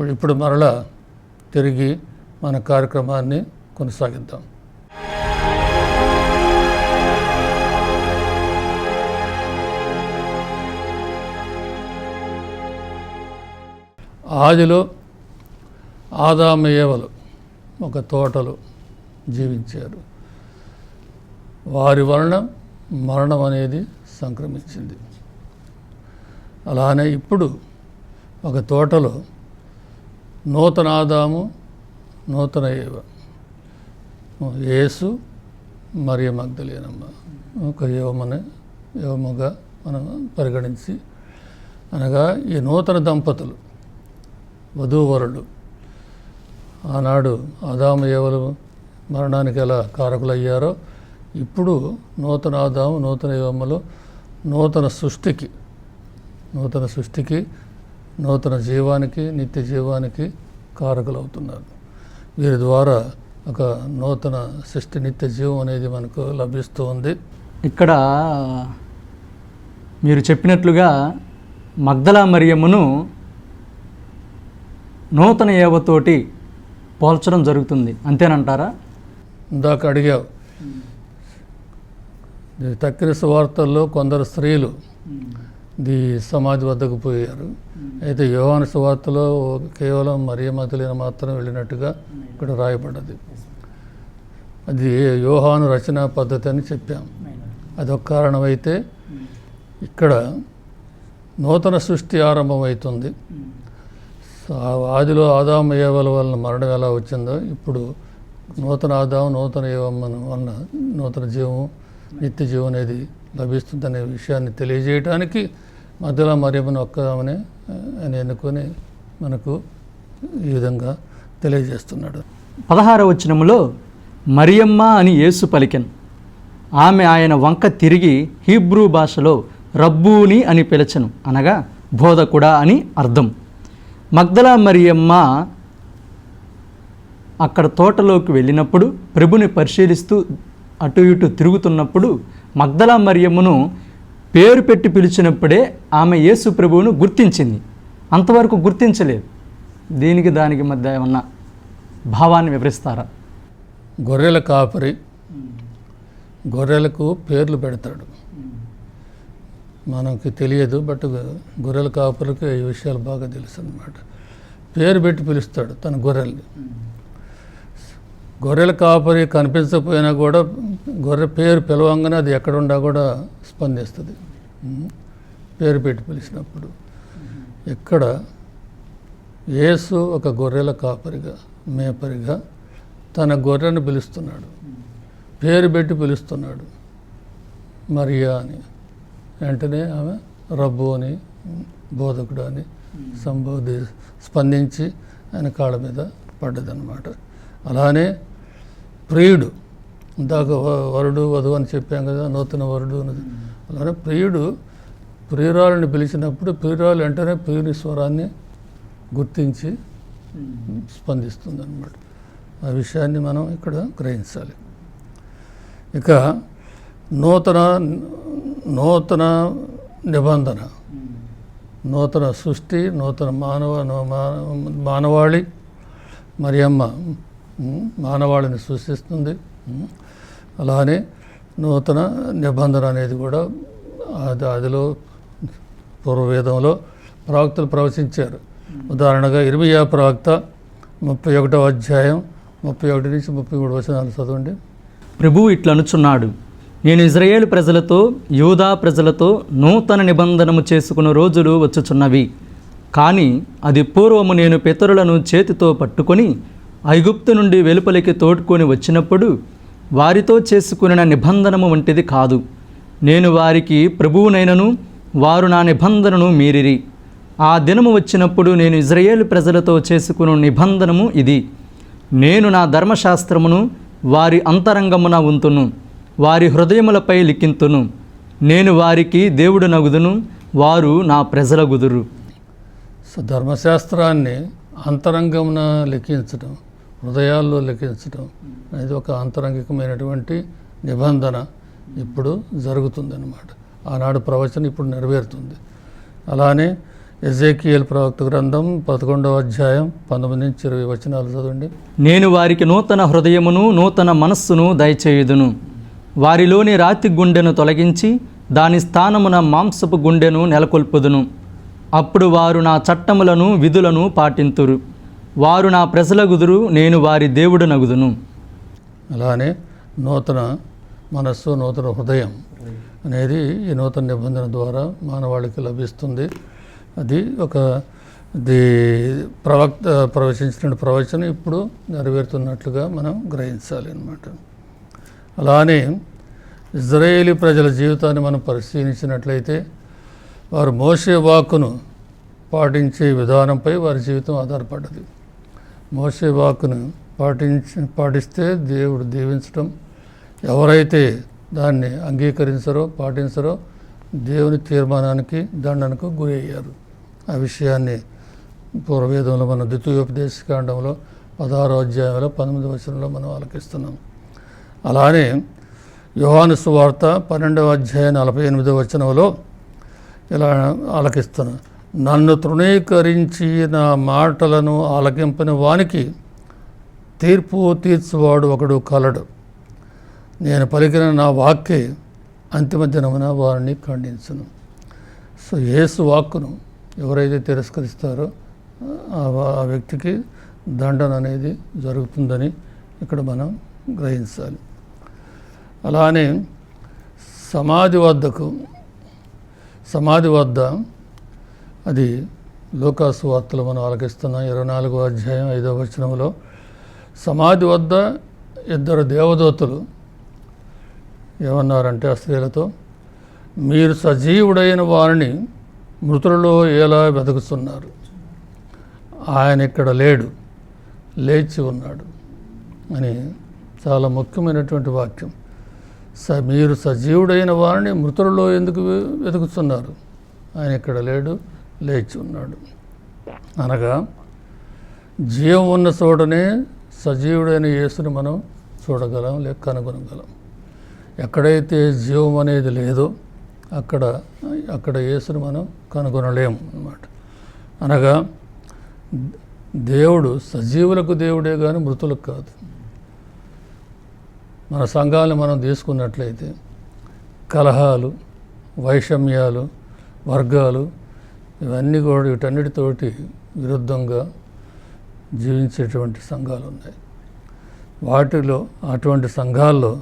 ఇప్పుడు మరలా తిరిగి మన కార్యక్రమాన్ని కొనసాగిద్దాం. ఆదిలో ఆదాము ఏవలు ఒక తోటలో జీవించారు. వారి వలన మరణం అనేది సంక్రమించింది. అలానే ఇప్పుడు ఒక తోటలో నూతన ఆదాము, నూతన ఏవ, యేసు మరియ మగ్దలేనమ్మ ఒక యోవముగా మనం పరిగణించి, అనగా ఈ నూతన దంపతులు వధూవరులు ఆనాడు ఆదాము ఏవలు మరణానికి ఎలా కారకులయ్యారో, ఇప్పుడు నూతన ఆదాము నూతన యోవములో నూతన సృష్టికి నూతన జీవానికి, నిత్య జీవానికి కారకులవుతున్నారు. వీరి ద్వారా ఒక నూతన సృష్టి, నిత్య జీవం అనేది మనకు లభిస్తూ ఉంది. ఇక్కడ మీరు చెప్పినట్లుగా మగ్దలా మరియమ్మను నూతన ఏవతోటి పోల్చడం జరుగుతుంది, అంతేనంటారా? ఇందాక అడిగావు, తక్కిన సువార్తల్లో కొందరు స్త్రీలు సమాధి వద్దకు పోయారు. అయితే యోహాను సువార్తలో కేవలం మరియ మగ్దలేన మాత్రం వెళ్ళినట్టుగా ఇక్కడ రాయబడ్డది. అది యోహాను రచనా పద్ధతి అని చెప్పాం. అదొక కారణమైతే ఇక్కడ నూతన సృష్టి ఆరంభమవుతుంది. ఆదిలో ఆదాము ఏవల వలన మరణం ఎలా వచ్చిందో, ఇప్పుడు నూతన ఆదాము నూతన ఏవం వలన నూతన జీవం, నిత్య జీవం అనేది లభిస్తుందనే విషయాన్ని తెలియజేయడానికి మగ్దలా మరియమ్మను ఒక్కమని ఆయన ఎన్నుకొని మనకు ఈ విధంగా తెలియజేస్తున్నాడు. 16వ వచనములో మరియమ్మ అని యేసు పలికెను. ఆమె ఆయన వంక తిరిగి హీబ్రూ భాషలో రబ్బూని అని పిలిచెను, అనగా బోధకుడా అని అర్థం. మగ్దలా మరియమ్మ అక్కడ తోటలోకి వెళ్ళినప్పుడు, ప్రభుని పరిశీలిస్తూ అటు ఇటు తిరుగుతున్నప్పుడు మగ్దలా మరియమ్మను పేరు పెట్టి పిలిచినప్పుడే ఆమె యేసు ప్రభువును గుర్తించింది. అంతవరకు గుర్తించలేదు. దీనికి దానికి మధ్య ఉన్న భావాన్ని వివరిస్తారా? గొర్రెల కాపరి గొర్రెలకు పేర్లు పెడతాడు. మనకి తెలియదు, బట్ గొర్రెల కాపరికి ఈ విషయాలు బాగా తెలుసు అన్నమాట. పేరు పెట్టి పిలుస్తాడు తన గొర్రెల్ని. గొర్రెల కాపరి కనిపించకపోయినా కూడా గొర్రె పేరు పిలవంగానే అది ఎక్కడుండా కూడా స్పందిస్తుంది పేరు పెట్టి పిలిచినప్పుడు. ఇక్కడ యేసు ఒక గొర్రెల కాపరిగా, మేపరిగా తన గొర్రెను పిలుస్తున్నాడు, పేరు పెట్టి పిలుస్తున్నాడు, మరియా అని. వెంటనే ఆమె రబ్బు అని, బోధకుడు అని స్పందించి ఆయన కాళ్ళ మీద పడ్డదన్నమాట. అలానే ప్రియుడు, ఇందాక వరుడు వధువు అని చెప్పాం కదా, నూతన వరుడు. అలానే ప్రియురాలని పిలిచినప్పుడు ప్రియురాలు వెంటనే ప్రియుని స్వరాన్ని గుర్తించి స్పందిస్తుంది అన్నమాట. ఆ విషయాన్ని మనం ఇక్కడ గ్రహించాలి. ఇక నూతన నిబంధన, నూతన సృష్టి, నూతన మానవాళి మరియమ్మ మానవాళిని సృష్టిస్తుంది. అలానే నూతన నిబంధన అనేది కూడా అదిలో పూర్వవేదంలో ప్రవక్తలు ప్రవచించారు. ఉదాహరణగా ఇర్మియా ప్రవక్త 31వ అధ్యాయం 31 నుంచి 33 వచనాలు చదవండి. ప్రభువు ఇట్లనుచున్నాడు, నేను ఇజ్రాయేలు ప్రజలతో యూదా ప్రజలతో నూతన నిబంధనము చేసుకున్న రోజులు వచ్చుచున్నవి. కానీ అది పూర్వము నేను పితరులను చేతితో పట్టుకొని ఐగుప్తు నుండి వెలుపలికి తోడుకొని వచ్చినప్పుడు వారితో చేసుకున్న నిబంధనము వంటిది కాదు. నేను వారికి ప్రభువునైనను వారు నా నిబంధనను మీరిరి. ఆ దినము వచ్చినప్పుడు నేను ఇజ్రాయేలు ప్రజలతో చేసుకున్న నిబంధనము ఇది. నేను నా ధర్మశాస్త్రమును వారి అంతరంగమున ఉంతును, వారి హృదయములపై లిఖింతును. నేను వారికి దేవుడు నగుదును, వారు నా ప్రజల గుదురు. ధర్మశాస్త్రాన్ని అంతరంగమున లిఖించడం, హృదయాల్లో లిఖించడం అనేది ఒక అంతరంగికమైనటువంటి నిబంధన ఇప్పుడు జరుగుతుందన్నమాట. ఆనాడు ప్రవచనం ఇప్పుడు నెరవేరుతుంది. అలానే ఎజేకియేలు ప్రవక్త గ్రంథం 11వ అధ్యాయం 19 నుంచి 20 వచనాలు చదవండి. నేను వారికి నూతన హృదయమును నూతన మనస్సును దయచేయుదును. వారిలోని రాతి గుండెను తొలగించి దాని స్థానమున మాంసపు గుండెను నెలకొల్పుదును. అప్పుడు వారు నా చట్టములను విధులను పాటింతురు. వారు నా ప్రజలగుదురు, నేను వారి దేవుడునగుదును. అలానే నూతన మనస్సు, నూతన హృదయం అనేది ఈ నూతన నిబంధన ద్వారా మానవాళికి లభిస్తుంది. అది ప్రవక్త ప్రవచించిన ప్రవచనం ఇప్పుడు నెరవేరుతున్నట్లుగా మనం గ్రహించాలి అన్నమాట. అలానే ఇజ్రాయేలీ ప్రజల జీవితాన్ని మనం పరిశీలించినట్లయితే వారు మోషే వాక్కును పాటించే విధానంపై వారి జీవితం ఆధారపడ్డది. మోషే వాక్కును పాటిస్తే దేవుడు దీవించడం, ఎవరైతే దాన్ని అంగీకరించరో పాటించరో దేవుని తీర్మానానికి దండనకు గురి అయ్యారు. ఆ విషయాన్ని పూర్వవేదంలో మన ద్వితీయోపదేశకాండంలో 16వ అధ్యాయంలో 19వ వచనంలో మనం ఆలకిస్తున్నాం. అలానే యోహాను సువార్త 12వ అధ్యాయం 48వ వచనంలో ఇలా ఆలకిస్తున్నాం. నన్ను తృణీకరించి నా మాటలను ఆలకింపని వానికి తీర్పు తీర్చువాడు ఒకడు కలడు. నేను పలికిన నా వాక్కే అంతిమ దినమున వారిని ఖండించును. సో యేసు వాక్కును ఎవరైతే తిరస్కరిస్తారో ఆ వ్యక్తికి దండన అనేది జరుగుతుందని ఇక్కడ మనం గ్రహించాలి. అలానే సమాధి వద్ద అది లూకాసు వార్తలు మనం ఆలకిస్తున్నాం. 24వ అధ్యాయం 5వ వచనంలో సమాధి వద్ద 2 దేవదూతలు ఏమన్నారంటే ఆ స్త్రీలతో, మీరు సజీవుడైన వారిని మృతులలో ఎలా వెతుకుతున్నారు? ఆయన ఇక్కడ లేడు, లేచి ఉన్నాడు అని చాలా ముఖ్యమైనటువంటి వాక్యం. మీరు సజీవుడైన వారిని మృతులలో ఎందుకు వెతుకుతున్నారు? ఆయన ఇక్కడ లేడు, లేచి ఉన్నాడు. అనగా జీవం ఉన్న చోటనే సజీవుడైన యేసుని మనం చూడగలం, లేక కనుగొనగలం. ఎక్కడైతే జీవం అనేది లేదో అక్కడ యేసుని మనం కనుగొనలేము అన్నమాట. అనగా దేవుడు సజీవులకు దేవుడే కానీ మృతులకు కాదు. మన సంఘాలను మనం తీసుకున్నట్లయితే కలహాలు, వైషమ్యాలు, వర్గాలు ఇవన్నీ కూడా వీటన్నిటితోటి విరుద్ధంగా జీవించేటువంటి సంఘాలు ఉన్నాయి. వాటిలో అటువంటి సంఘాల్లో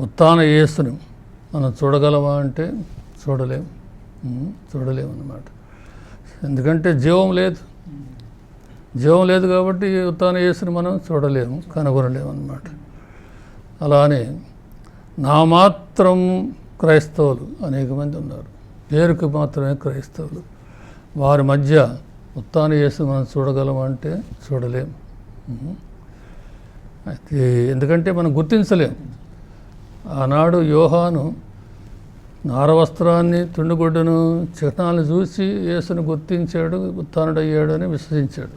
ఉత్థాన యేసును మనం చూడగలమా అంటే చూడలేము అన్నమాట. ఎందుకంటే జీవం లేదు కాబట్టి ఉత్థాన యేసుని మనం చూడలేము, కనుగొనలేము అన్నమాట. అలానే నా మాత్రం క్రైస్తవులు అనేక మంది ఉన్నారు, పేరుకు మాత్రమే క్రైస్తవులు. వారి మధ్య ఉత్థాన యేసు మనం చూడగలమంటే చూడలేము. అయితే ఎందుకంటే మనం గుర్తించలేము. ఆనాడు యోహాను నారవస్త్రాన్ని, తుండుగుడ్డను, చిహ్నాలను చూసి యేసును గుర్తించాడు, ఉత్థానుడయ్యాడు అని విశ్వసించాడు.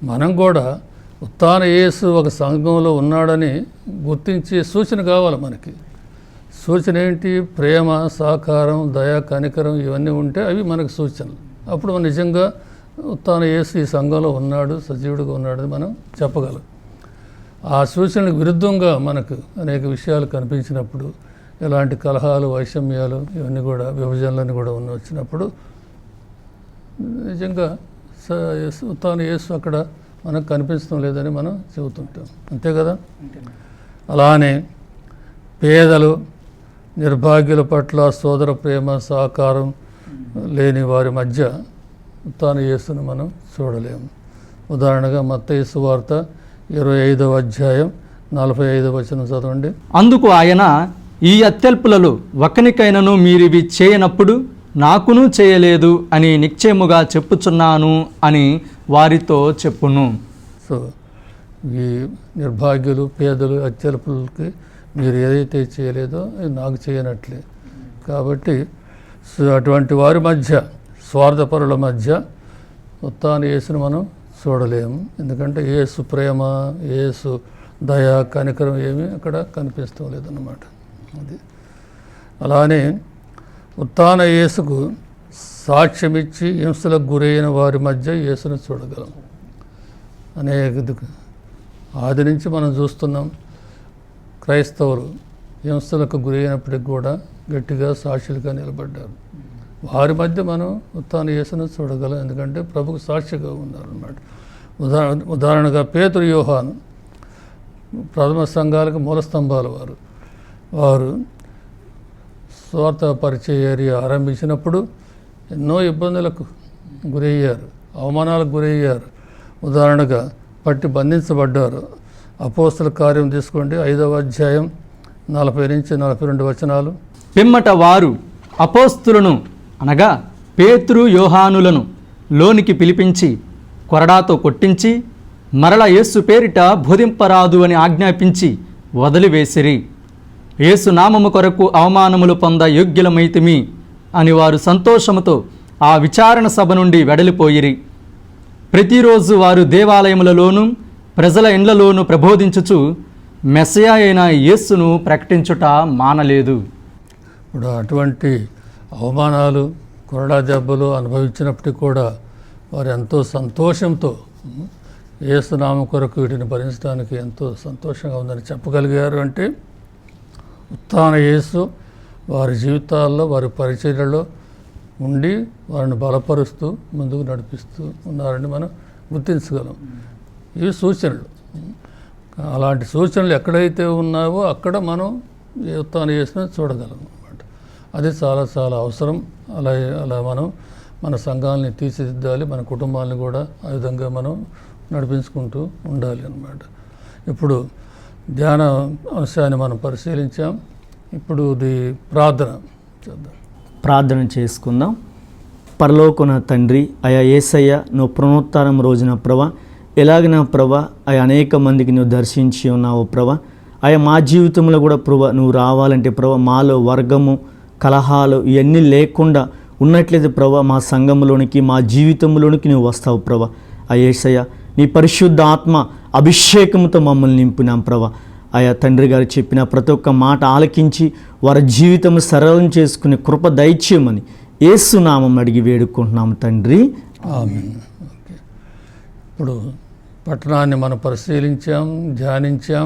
మనం కూడా ఉత్థాన యేసు ఒక సంఘంలో ఉన్నాడని గుర్తించే సూచన కావాలి మనకి. సూచన ఏంటి? ప్రేమ, సహకారం, దయ, కనికరం ఇవన్నీ ఉంటే అవి మనకు సూచనలు. అప్పుడు మనం నిజంగా ఉత్థాన యేసు ఈ సంఘంలో ఉన్నాడు, సజీవుడిగా ఉన్నాడని మనం చెప్పగలం. ఆ సూచనలకు విరుద్ధంగా మనకు అనేక విషయాలు కనిపించినప్పుడు, ఇలాంటి కలహాలు, వైషమ్యాలు ఇవన్నీ కూడా, విభజనలన్నీ కూడా వచ్చినప్పుడు నిజంగా ఉత్థాన యేసు అక్కడ మనకు కనిపించడం లేదని మనం చెబుతుంటాం. అంతే కదా. అలానే పేదలు, నిర్భాగ్యుల పట్ల సోదర ప్రేమ, సహకారం లేని వారి మధ్య ఉత్థాన యేసును మనం చూడలేము. ఉదాహరణగా మత్తయి సువార్త 25వ అధ్యాయం 45వ వచనం చదవండి. అందుకు ఆయన, ఈ అత్యల్పులలో ఒకనికైనను మీరివి చేయనప్పుడు నాకును చేయలేదు అని నిశ్చయముగా చెప్పుచున్నాను అని వారితో చెప్పును. సో ఈ నిర్భాగ్యులు, పేదలు, అత్యల్పులకి మీరు ఏదైతే చేయలేదో అది నాకు చేయనట్లే. కాబట్టి అటువంటి వారి మధ్య, స్వార్థపరుల మధ్య ఉత్థాన యేసును మనం చూడలేము. ఎందుకంటే యేసు ప్రేమ, యేసు దయ, కనికరం ఏమీ అక్కడ కనిపిస్తూ లేదన్నమాట. అది అలానే ఉత్థాన యేసుకు సాక్ష్యమిచ్చి హింసలకు గురైన వారి మధ్య యేసును చూడగలం. ఆది నుంచి మనం చూస్తున్నాం, క్రైస్తవులు హింసలకు గురైనప్పటికి కూడా గట్టిగా సాక్షులుగా నిలబడ్డారు. వారి మధ్య మనం ఉత్థాన యేసును చూడగలం, ఎందుకంటే ప్రభుకు సాక్షిగా ఉన్నారన్నమాట. ఉదాహరణగా పేతురు, యోహాను ప్రథమ సంఘాలకు మూల స్తంభాలు. వారు స్వార్థ పరిచర్య ఆరంభించినప్పుడు ఎన్నో ఇబ్బందులకు గురయ్యారు, అవమానాలకు గురయ్యారు. ఉదాహరణగా పట్టి బంధించబడ్డారు. అపోస్తల కార్యం తీసుకోండి, 5వ అధ్యాయం 40 నుంచి 42 వచనాలు. పిమ్మట వారు అపోస్తులను అనగా పేతురు, యోహానులను లోనికి పిలిపించి కొరడాతో కొట్టించి మరల యేసు పేరిట బోధింపరాదు అని ఆజ్ఞాపించి వదిలివేసిరి. యేసు నామము కొరకు అవమానములు పొంద యోగ్యులమైతిమి అని వారు సంతోషముతో ఆ విచారణ సభ నుండి వెడలిపోయిరి. ప్రతిరోజు వారు దేవాలయములలోనూ ప్రజల ఇండ్లలోనూ ప్రబోధించుచు మెస్సయా అయిన యేసును ప్రకటించుట మానలేదు. ఇప్పుడు అటువంటి అవమానాలు, కొరడా దెబ్బలు అనుభవించినప్పటికీ కూడా వారు ఎంతో సంతోషంతో యేసు నామం కొరకు వీటిని భరించడానికి ఎంతో సంతోషంగా ఉందని చెప్పగలిగారు. అంటే ఉత్థాన యేసు వారి జీవితాల్లో, వారి పరిచర్యలో ఉండి వారిని బలపరుస్తూ ముందుకు నడిపిస్తూ ఉన్నారని మనం గుర్తించగలం. ఇవి సూచనలు. అలాంటి సూచనలు ఎక్కడైతే ఉన్నావో అక్కడ మనం ఉత్థాన యేసుని చూడగలం అన్నమాట. అది చాలా చాలా అవసరం. అలా మనం మన సంఘాలని తీర్చిదిద్దాలి, మన కుటుంబాలను కూడా ఆ విధంగా మనం నడిపించుకుంటూ ఉండాలి అన్నమాట. ఇప్పుడు ధ్యాన అంశాన్ని మనం పరిశీలించాం. ఇప్పుడు ప్రార్థన చేద్దాం. ప్రార్థన చేసుకుందాం. పరలోకన తండ్రి, అయా యేసయ్య, నువ్వు పునరుత్థానం రోజున ప్రభా ఎలాగైనా ప్రభా అయా అనేక మందికి నువ్వు దర్శించి ఉన్నావు ప్రభా. అయా మా జీవితంలో కూడా ప్రభా నువ్వు రావాలంటే ప్రభా మాలో వర్గము, కలహాలు ఇవన్నీ లేకుండా ఉన్నట్లయితే ప్రభా మా సంఘంలోనికి, మా జీవితంలోనికి నువ్వు వస్తావు ప్రభా. అయ్యా యేసయ్య, నీ పరిశుద్ధ ఆత్మ అభిషేకంతో మమ్మల్ని నింపినాం ప్రభా. ఆయా తండ్రి గారు చెప్పిన ప్రతి ఒక్క మాట ఆలకించి వారి జీవితం సరళం చేసుకునే కృప దయచేయమని యేసు నామం అడిగి వేడుకుంటున్నాము తండ్రి, ఆమేన్. ఓకే, ఇప్పుడు పట్టణాన్ని మనం పరిశీలించాం, ధ్యానించాం.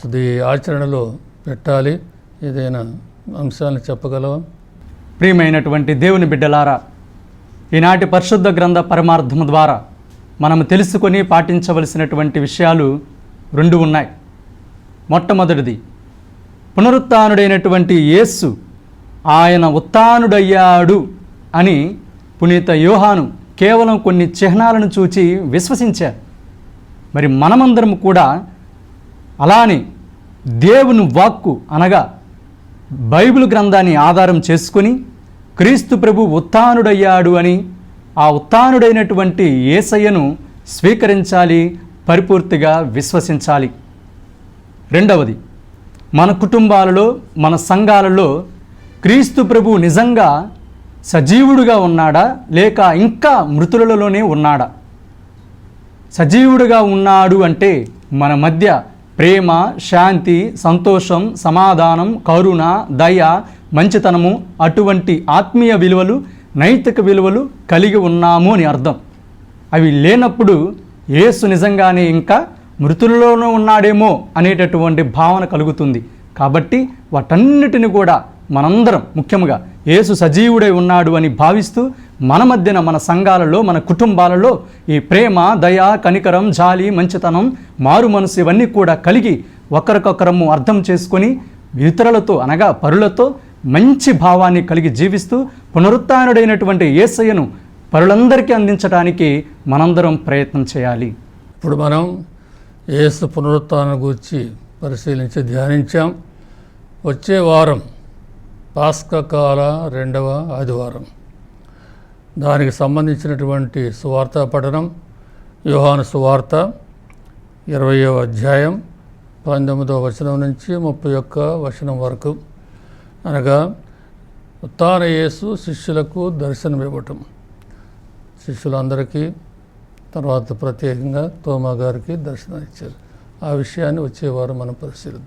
ఇది ఆచరణలో పెట్టాలి. ఏదైనా అంశాలను చెప్పగలవా? ప్రియమైనటువంటి దేవుని బిడ్డలారా, ఈనాటి పరిశుద్ధ గ్రంథ పరమార్థము ద్వారా మనం తెలుసుకొని పాటించవలసినటువంటి విషయాలు 2 ఉన్నాయి. మొట్టమొదటిది, పునరుత్థానుడైనటువంటి యేసు ఆయన ఉత్థానుడయ్యాడు అని పునీత యోహాను కేవలం కొన్ని చిహ్నాలను చూచి విశ్వసించారు. మరి మనమందరం కూడా అలానే దేవుని వాక్కు అనగా బైబిల్ గ్రంథాన్ని ఆధారం చేసుకొని క్రీస్తు ప్రభు ఉత్థానుడయ్యాడు అని ఆ ఉత్థానుడైనటువంటి యేసయ్యను స్వీకరించాలి, పరిపూర్తిగా విశ్వసించాలి. రెండవది, మన కుటుంబాలలో, మన సంఘాలలో క్రీస్తు ప్రభు నిజంగా సజీవుడుగా ఉన్నాడా లేక ఇంకా మృతులలోనే ఉన్నాడా? సజీవుడుగా ఉన్నాడు అంటే మన మధ్య ప్రేమ, శాంతి, సంతోషం, సమాధానం, కరుణ, దయ, మంచితనము అటువంటి ఆత్మీయ విలువలు, నైతిక విలువలు కలిగి ఉన్నాము అని అర్థం. అవి లేనప్పుడు యేసు నిజంగానే ఇంకా మృతులలోనూ ఉన్నాడేమో అనేటటువంటి భావన కలుగుతుంది. కాబట్టి వాటన్నిటిని కూడా మనందరం ముఖ్యంగా యేసు సజీవుడై ఉన్నాడు అని భావిస్తూ మన మధ్యన, మన సంఘాలలో, మన కుటుంబాలలో ఈ ప్రేమ, దయ, కనికరం, జాలి, మంచితనం, మారు మనసు ఇవన్నీ కూడా కలిగి ఒకరికొకరము అర్థం చేసుకొని ఇతరులతో అనగా పరులతో మంచి భావాన్ని కలిగి జీవిస్తూ పునరుత్థానుడైనటువంటి యేసయ్యను పరులందరికీ అందించడానికి మనందరం ప్రయత్నం చేయాలి. ఇప్పుడు మనం యేసు పునరుత్థానం గురించి పరిశీలించి ధ్యానించాం. వచ్చే వారం పాస్కా కాల 2వ ఆదివారం, దానికి సంబంధించినటువంటి సువార్త పఠనం యోహాను సువార్త 20వ అధ్యాయం 19వ వచనం నుంచి 31వ వచనం వరకు. అనగా ఉత్థాన యేసు శిష్యులకు దర్శనమివ్వటం, శిష్యులందరికీ, తర్వాత ప్రత్యేకంగా తోమా గారికి దర్శనం ఇచ్చారు. ఆ విషయాన్ని వచ్చే వారం మనం పరిశీలిద్దాం.